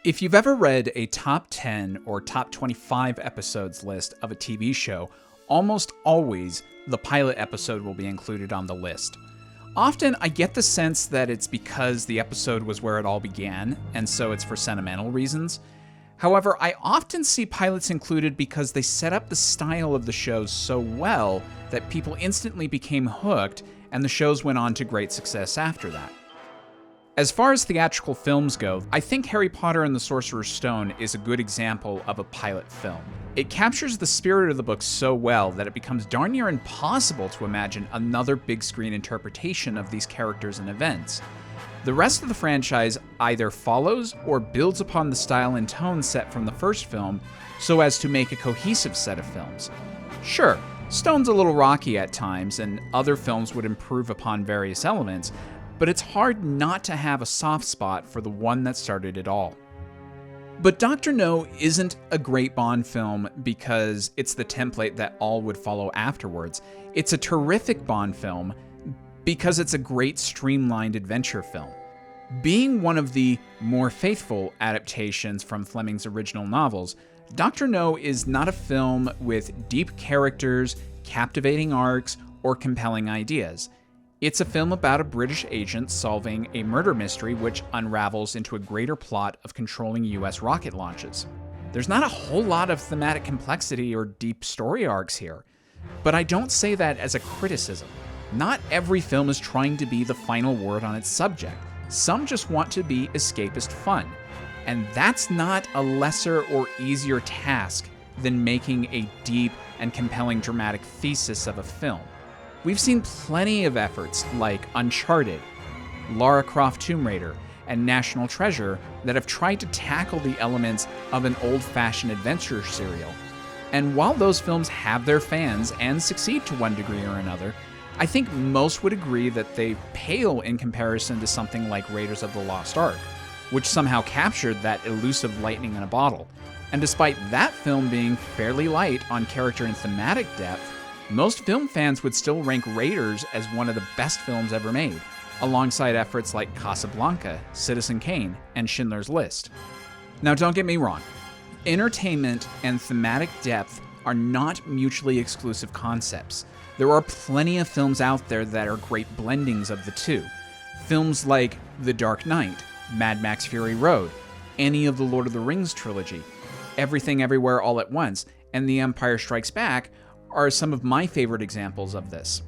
If you've ever read a top 10 or top 25 episodes list of a TV show, almost always the pilot episode will be included on the list. Often I get the sense that it's because the episode was where it all began, and so it's for sentimental reasons. However, I often see pilots included because they set up the style of the shows so well that people instantly became hooked, and the shows went on to great success after that. As far as theatrical films go, I think Harry Potter and the Sorcerer's Stone is a good example of a pilot film. It captures the spirit of the book so well that it becomes darn near impossible to imagine another big screen interpretation of these characters and events. The rest of the franchise either follows or builds upon the style and tone set from the first film so as to make a cohesive set of films. Sure, Stone's a little rocky at times, and other films would improve upon various elements, but it's hard not to have a soft spot for the one that started it all. But Dr. No isn't a great Bond film because it's the template that all would follow afterwards. It's a terrific Bond film because it's a great streamlined adventure film. Being one of the more faithful adaptations from Fleming's original novels, Dr. No is not a film with deep characters, captivating arcs, or compelling ideas. It's a film about a British agent solving a murder mystery which unravels into a greater plot of controlling US rocket launches. There's not a whole lot of thematic complexity or deep story arcs here, but I don't say that as a criticism. Not every film is trying to be the final word on its subject. Some just want to be escapist fun, and that's not a lesser or easier task than making a deep and compelling dramatic thesis of a film. We've seen plenty of efforts like Uncharted, Lara Croft Tomb Raider, and National Treasure that have tried to tackle the elements of an old-fashioned adventure serial. And while those films have their fans and succeed to one degree or another, I think most would agree that they pale in comparison to something like Raiders of the Lost Ark, which somehow captured that elusive lightning in a bottle. And despite that film being fairly light on character and thematic depth, most film fans would still rank Raiders as one of the best films ever made, alongside efforts like Casablanca, Citizen Kane, and Schindler's List. Now don't get me wrong, entertainment and thematic depth are not mutually exclusive concepts. There are plenty of films out there that are great blendings of the two. Films like The Dark Knight, Mad Max Fury Road, any of the Lord of the Rings trilogy, Everything Everywhere All at Once, and The Empire Strikes Back are some of my favorite examples of this.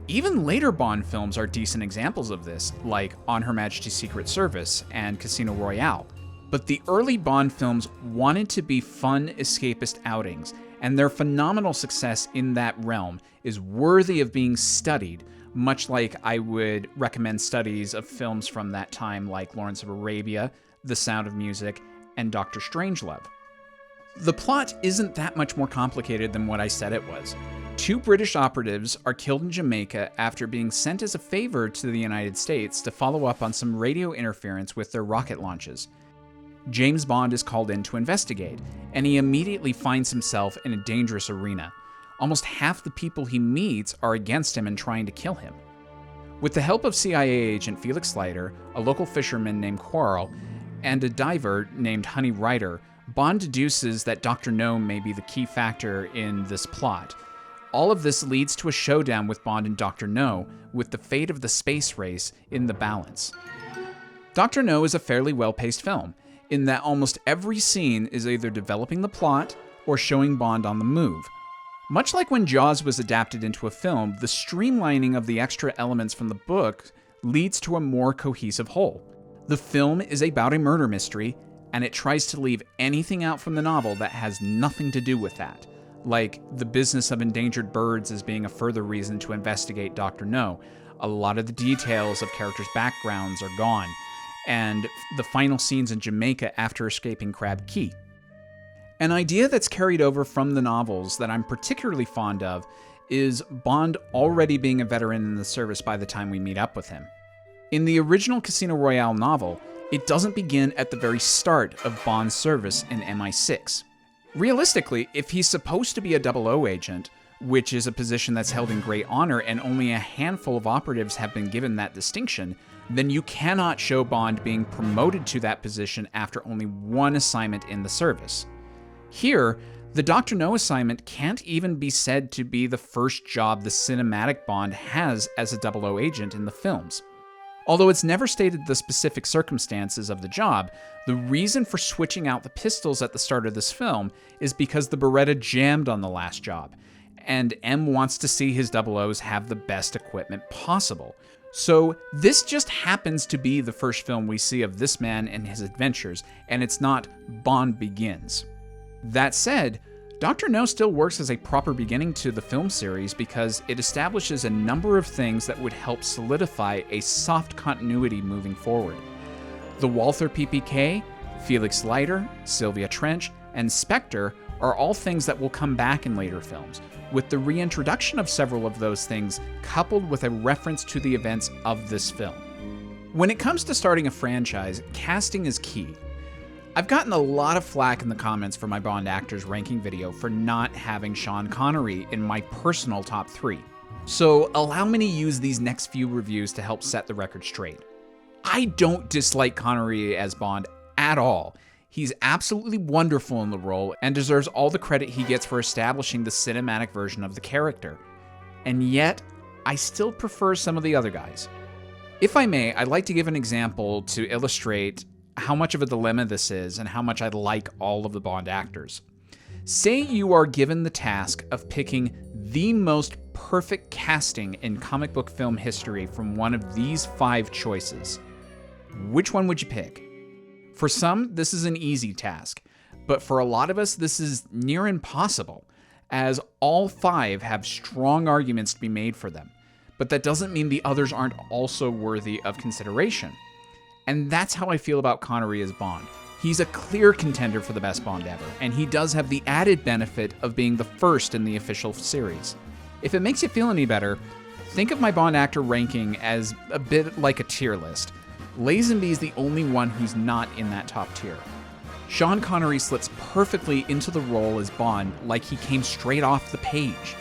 Even later Bond films are decent examples of this, like On Her Majesty's Secret Service and Casino Royale. But the early Bond films wanted to be fun escapist outings, and their phenomenal success in that realm is worthy of being studied, much like I would recommend studies of films from that time like Lawrence of Arabia, The Sound of Music, and Dr. Strangelove. The plot isn't that much more complicated than what I said it was. Two British operatives are killed in Jamaica after being sent as a favor to the United States to follow up on some radio interference with their rocket launches. James Bond is called in to investigate, and he immediately finds himself in a dangerous arena. Almost half the people he meets are against him and trying to kill him. With the help of CIA agent Felix Leiter, a local fisherman named Quarrel, and a diver named Honey Ryder, Bond deduces that Dr. No may be the key factor in this plot. All of this leads to a showdown with Bond and Dr. No, with the fate of the space race in the balance. Dr. No is a fairly well-paced film, in that almost every scene is either developing the plot or showing Bond on the move. Much like when Jaws was adapted into a film, the streamlining of the extra elements from the book leads to a more cohesive whole. The film is about a murder mystery, and it tries to leave anything out from the novel that has nothing to do with that, like the business of endangered birds as being a further reason to investigate Dr. No. A lot of the details of characters' backgrounds are gone, and the final scenes in Jamaica after escaping Crab Key. An idea that's carried over from the novels that I'm particularly fond of is Bond already being a veteran in the service by the time we meet up with him. In the original Casino Royale novel, it doesn't begin at the very start of Bond's service in MI6. Realistically, if he's supposed to be a 00 agent, which is a position that's held in great honor and only a handful of operatives have been given that distinction, then you cannot show Bond being promoted to that position after only one assignment in the service. Here, the Dr. No assignment can't even be said to be the first job the cinematic Bond has as a 00 agent in the films. Although it's never stated the specific circumstances of the job, the reason for switching out the pistols at the start of this film is because the Beretta jammed on the last job, and M wants to see his 00s have the best equipment possible. So this just happens to be the first film we see of this man and his adventures, and it's not Bond Begins. That said, Dr. No still works as a proper beginning to the film series because it establishes a number of things that would help solidify a soft continuity moving forward. The Walther PPK, Felix Leiter, Sylvia Trench, and Spectre are all things that will come back in later films, with the reintroduction of several of those things coupled with a reference to the events of this film. When it comes to starting a franchise, casting is key. I've gotten a lot of flack in the comments for my Bond actors ranking video for not having Sean Connery in my personal top 3. So allow me to use these next few reviews to help set the record straight. I don't dislike Connery as Bond at all. He's absolutely wonderful in the role and deserves all the credit he gets for establishing the cinematic version of the character. And yet, I still prefer some of the other guys. If I may, I'd like to give an example to illustrate how much of a dilemma this is and how much I like all of the Bond actors. Say you are given the task of picking the most perfect casting in comic book film history from one of these 5 choices. Which one would you pick? For some, this is an easy task, but for a lot of us, this is near impossible, as all 5 have strong arguments to be made for them. But that doesn't mean the others aren't also worthy of consideration. And that's how I feel about Connery as Bond. He's a clear contender for the best Bond ever, and he does have the added benefit of being the first in the official series. If it makes you feel any better, think of my Bond actor ranking as a bit like a tier list. Lazenby is the only one who's not in that top tier. Sean Connery slits perfectly into the role as Bond like he came straight off the page.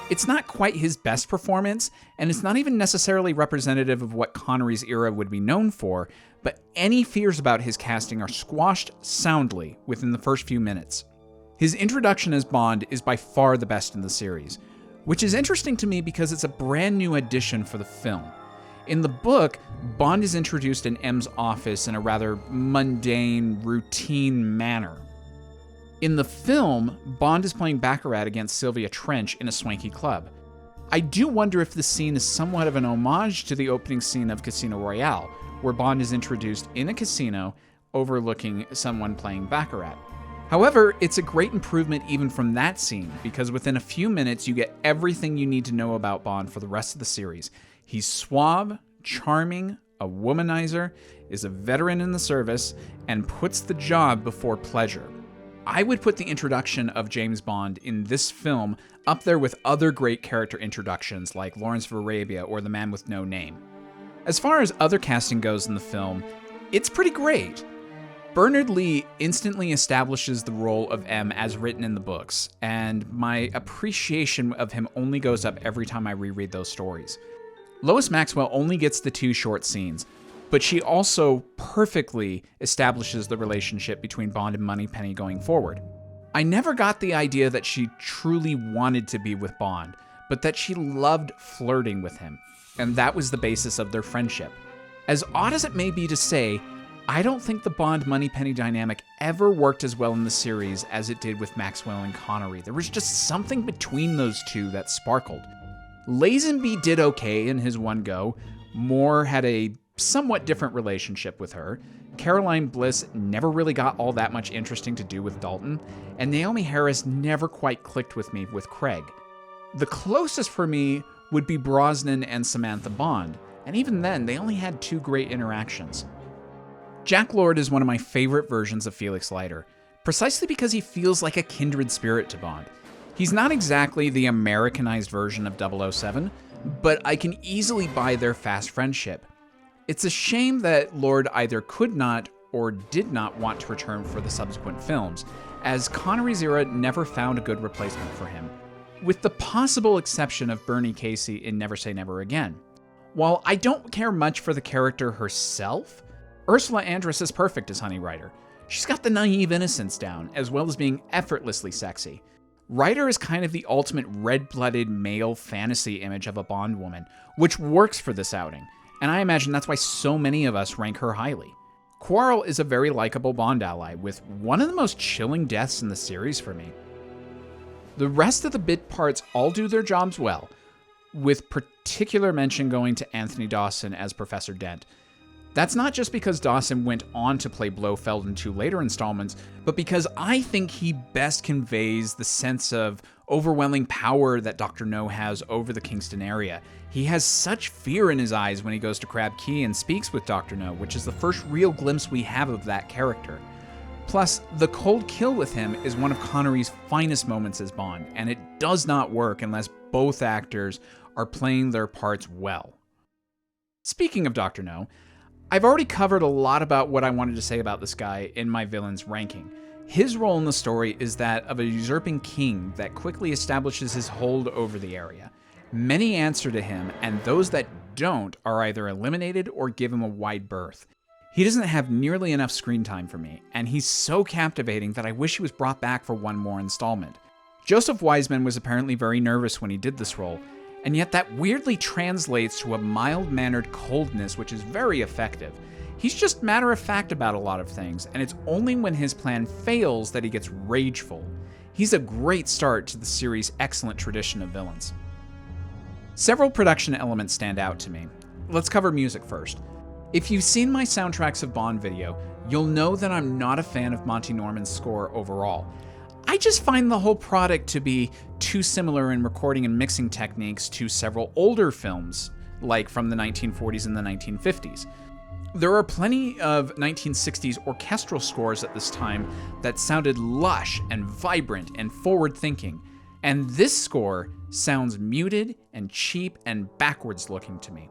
It's not quite his best performance, and it's not even necessarily representative of what Connery's era would be known for, but any fears about his casting are squashed soundly within the first few minutes. His introduction as Bond is by far the best in the series, which is interesting to me because it's a brand new addition for the film. In the book, Bond is introduced in M's office in a rather mundane, routine manner. In the film, Bond is playing baccarat against Sylvia Trench in a swanky club. I do wonder if this scene is somewhat of an homage to the opening scene of Casino Royale, where Bond is introduced in a casino overlooking someone playing baccarat. However, it's a great improvement even from that scene, because within a few minutes you get everything you need to know about Bond for the rest of the series. He's suave, charming, a womanizer, is a veteran in the service, and puts the job before pleasure. I would put the introduction of James Bond in this film up there with other great character introductions like Lawrence of Arabia or The Man with No Name. As far as other casting goes in the film, it's pretty great. Bernard Lee instantly establishes the role of M as written in the books, and my appreciation of him only goes up every time I reread those stories. Lois Maxwell only gets the 2 short scenes, but she also perfectly establishes the relationship between Bond and Moneypenny going forward. I never got the idea that she truly wanted to be with Bond, but that she loved flirting with him, and that was the basis of their friendship. As odd as it may be to say, I don't think the Bond-Moneypenny dynamic ever worked as well in the series as it did with Maxwell and Connery. There was just something between those two that sparkled. Lazenby did okay in his one go. Moore had a somewhat different relationship with her. Caroline Bliss never really got all that much interesting to do with Dalton, and Naomi Harris never quite clicked with me with Craig. The closest for me would be Brosnan and Samantha Bond, and even then, they only had 2 great interactions. Jack Lord is one of my favorite versions of Felix Leiter, precisely because he feels like a kindred spirit to Bond. He's not exactly the Americanized version of 007, but I can easily buy their fast friendship. It's a shame that Lord either could not or did not want to return for the subsequent films, as Connery's era never found a good replacement for him, with the possible exception of Bernie Casey in Never Say Never Again. While I don't care much for the character herself, Ursula Andress is perfect as Honey Rider. She's got the naive innocence down, as well as being effortlessly sexy. Rider is kind of the ultimate red-blooded male fantasy image of a Bond woman, which works for this outing, and I imagine that's why so many of us rank her highly. Quarrel is a very likable Bond ally, with one of the most chilling deaths in the series for me. The rest of the bit parts all do their jobs well, with particular mention going to Anthony Dawson as Professor Dent. That's not just because Dawson went on to play Blofeld in 2 later installments, but because I think he best conveys the sense of overwhelming power that Dr. No has over the Kingston area. He has such fear in his eyes when he goes to Crab Key and speaks with Dr. No, which is the first real glimpse we have of that character. Plus, the cold kill with him is one of Connery's finest moments as Bond, and it does not work unless both actors are playing their parts well. Speaking of Dr. No, I've already covered a lot about what I wanted to say about this guy in my villains ranking. His role in the story is that of a usurping king that quickly establishes his hold over the area. Many answer to him, and those that don't are either eliminated or give him a wide berth. He doesn't have nearly enough screen time for me, and he's so captivating that I wish he was brought back for one more installment. Joseph Wiseman was apparently very nervous when he did this role, and yet that weirdly translates to a mild-mannered coldness which is very effective. He's just matter-of-fact about a lot of things, and it's only when his plan fails that he gets rageful. He's a great start to the series' excellent tradition of villains. Several production elements stand out to me. Let's cover music first. If you've seen my Soundtracks of Bond video, you'll know that I'm not a fan of Monty Norman's score overall. I just find the whole product to be too similar in recording and mixing techniques to several older films, like from the 1940s and the 1950s. There are plenty of 1960s orchestral scores at this time that sounded lush and vibrant and forward-thinking, and this score sounds muted and cheap and backwards looking to me.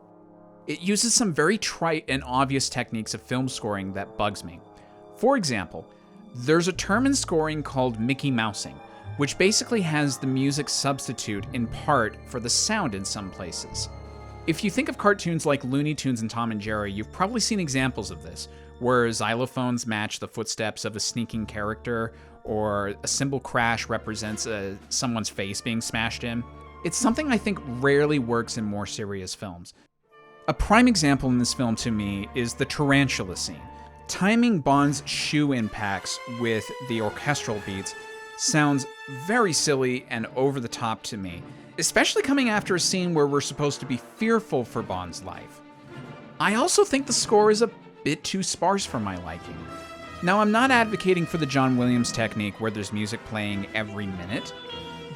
It uses some very trite and obvious techniques of film scoring that bugs me. For example, there's a term in scoring called Mickey Mousing, which basically has the music substitute in part for the sound in some places. If you think of cartoons like Looney Tunes and Tom and Jerry, you've probably seen examples of this, where xylophones match the footsteps of a sneaking character, or a cymbal crash represents someone's face being smashed in. It's something I think rarely works in more serious films. A prime example in this film to me is the tarantula scene. Timing Bond's shoe impacts with the orchestral beats sounds very silly and over the top to me, especially coming after a scene where we're supposed to be fearful for Bond's life. I also think the score is a bit too sparse for my liking. Now, I'm not advocating for the John Williams technique where there's music playing every minute,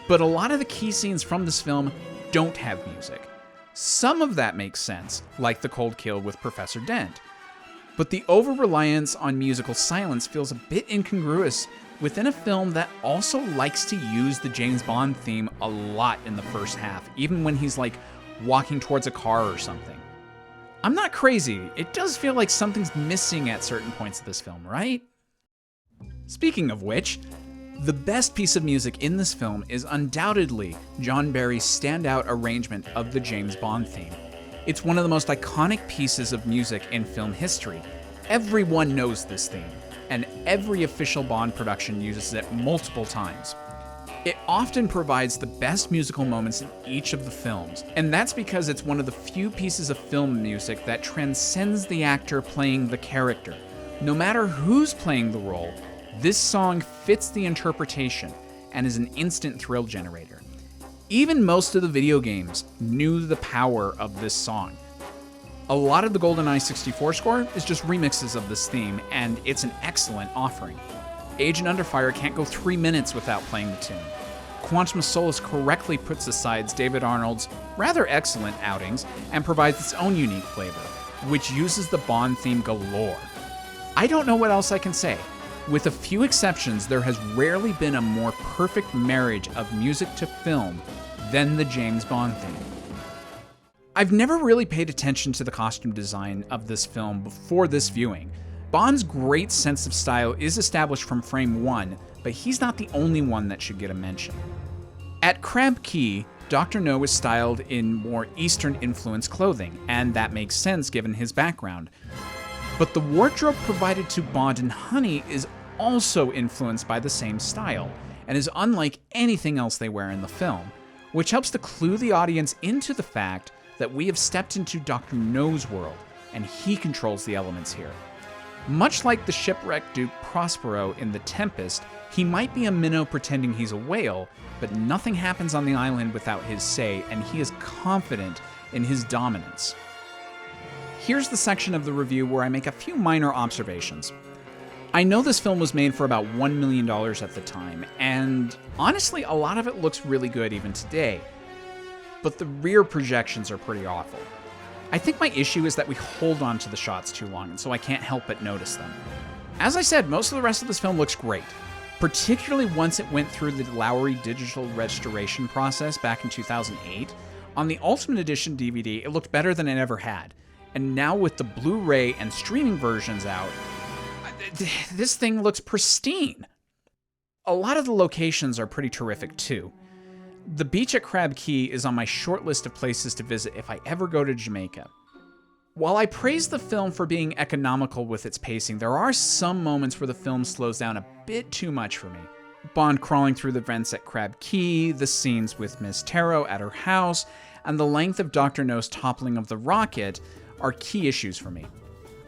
but a lot of the key scenes from this film don't have music. Some of that makes sense, like the cold kill with Professor Dent. But the over-reliance on musical silence feels a bit incongruous within a film that also likes to use the James Bond theme a lot in the first half, even when he's like walking towards a car or something. I'm not crazy, it does feel like something's missing at certain points of this film, right? Speaking of which, the best piece of music in this film is undoubtedly John Barry's standout arrangement of the James Bond theme. It's one of the most iconic pieces of music in film history. Everyone knows this theme, and every official Bond production uses it multiple times. It often provides the best musical moments in each of the films, and that's because it's one of the few pieces of film music that transcends the actor playing the character. No matter who's playing the role, this song fits the interpretation and is an instant thrill generator. Even most of the video games knew the power of this song. A lot of the GoldenEye 64 score is just remixes of this theme, and it's an excellent offering. Agent Under Fire can't go 3 minutes without playing the tune. Quantum of Solace correctly puts aside David Arnold's rather excellent outings and provides its own unique flavor, which uses the Bond theme galore. I don't know what else I can say. With a few exceptions, there has rarely been a more perfect marriage of music to film than the James Bond theme. I've never really paid attention to the costume design of this film before this viewing. Bond's great sense of style is established from frame 1, but he's not the only one that should get a mention. At Crab Key, Dr. No is styled in more Eastern-influenced clothing, and that makes sense given his background. But the wardrobe provided to Bond and Honey is also influenced by the same style, and is unlike anything else they wear in the film, which helps to clue the audience into the fact that we have stepped into Dr. No's world, and he controls the elements here. Much like the shipwrecked Duke Prospero in The Tempest, he might be a minnow pretending he's a whale, but nothing happens on the island without his say, and he is confident in his dominance. Here's the section of the review where I make a few minor observations. I know this film was made for about $1 million at the time, and honestly, a lot of it looks really good even today, but the rear projections are pretty awful. I think my issue is that we hold on to the shots too long, and so I can't help but notice them. As I said, most of the rest of this film looks great, particularly once it went through the Lowry digital restoration process back in 2008. On the Ultimate Edition DVD, it looked better than it ever had, and now with the Blu-ray and streaming versions out, this thing looks pristine. A lot of the locations are pretty terrific too. The beach at Crab Key is on my short list of places to visit if I ever go to Jamaica. While I praise the film for being economical with its pacing, there are some moments where the film slows down a bit too much for me. Bond crawling through the vents at Crab Key, the scenes with Miss Taro at her house, and the length of Dr. No's toppling of the rocket are key issues for me.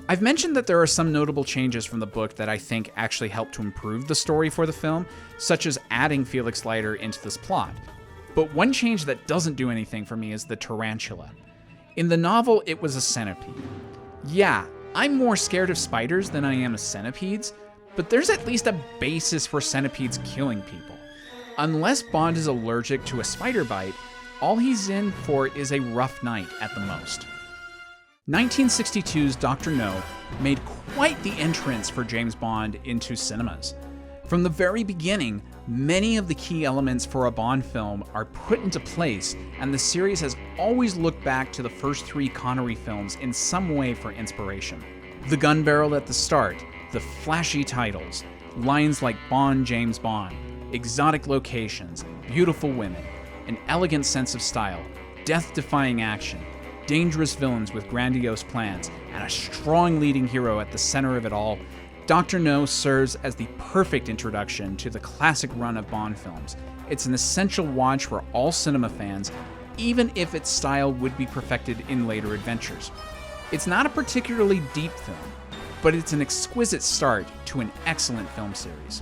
I've mentioned that there are some notable changes from the book that I think actually help to improve the story for the film, such as adding Felix Leiter into this plot. But one change that doesn't do anything for me is the tarantula. In the novel, it was a centipede. Yeah, I'm more scared of spiders than I am of centipedes, but there's at least a basis for centipedes killing people. Unless Bond is allergic to a spider bite, all he's in for is a rough night at the most. 1962's Dr. No made quite the entrance for James Bond into cinemas. From the very beginning, many of the key elements for a Bond film are put into place, and the series has always looked back to the first 3 Connery films in some way for inspiration. The gun barrel at the start, the flashy titles, lines like Bond, James Bond, exotic locations, beautiful women, an elegant sense of style, death-defying action, dangerous villains with grandiose plans, and a strong leading hero at the center of it all, Dr. No serves as the perfect introduction to the classic run of Bond films. It's an essential watch for all cinema fans, even if its style would be perfected in later adventures. It's not a particularly deep film, but it's an exquisite start to an excellent film series.